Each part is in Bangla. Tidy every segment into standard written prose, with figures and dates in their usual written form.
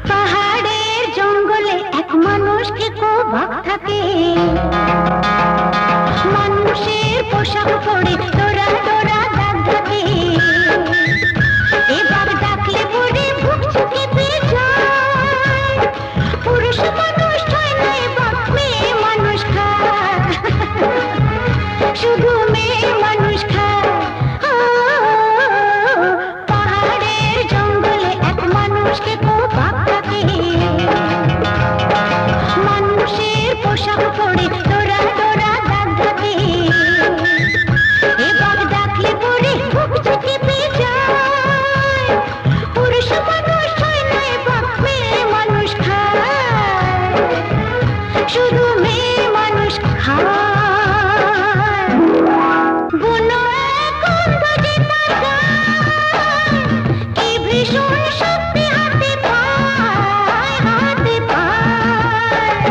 পাহাড়ের জঙ্গলে এক মানুষকে ভাগ থাকে, মানুষের পোশাক পরে ডোরা ডোরা দাগ থাকে। এবার ডাকলে পরে বুক চুকে যায়, পুরুষ মানুষ হয় না এবার মেয়ে মানুষ খায়, শুধু মেয়ে মানুষ খায়। পাহাড়ের জঙ্গলে এক মানুষকে ভাগ থাকে, মানুষের পোশাক পরে ডোরা ডোরা দাগ থাকে। এবার ডাকলে পরে বুক চুকে যায়, পুরুষ মানুষ হয় না এবার মেয়ে মানুষ খায়, শুধু মেয়ে মানুষ খায়। বুনো এক অন্ধ যে তার গায়, কি ভীষণ শক্তি হাতে পায়, হাতে পায়।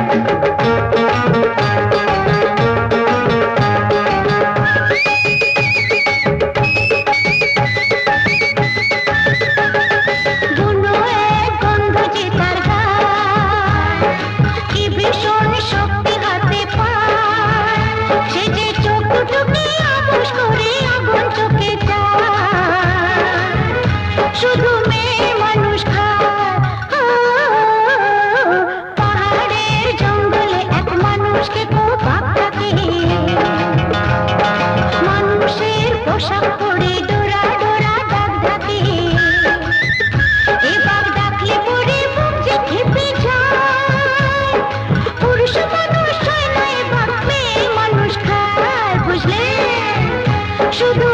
বুনো এক গন্ধ যে তার গায়, কি ভীষণ শক্তি হাতে পায়। সে যে চোখ দুটোকে আবশ করে আগুন চোখে যায়, শুধু মেয়ে মানুষ খায়। পাহাড়ের জঙ্গলে এক মানুষকে ভাগ থাকে, মানুষের পোশাক পরে ডোরা ডোরা দাগ থাকে। এবার ডাকলে পরে বুক যে খেপে যায়, পুরুষ মানুষ হয় না এবার মেয়ে মানুষ খায়, বুঝলে, শুধু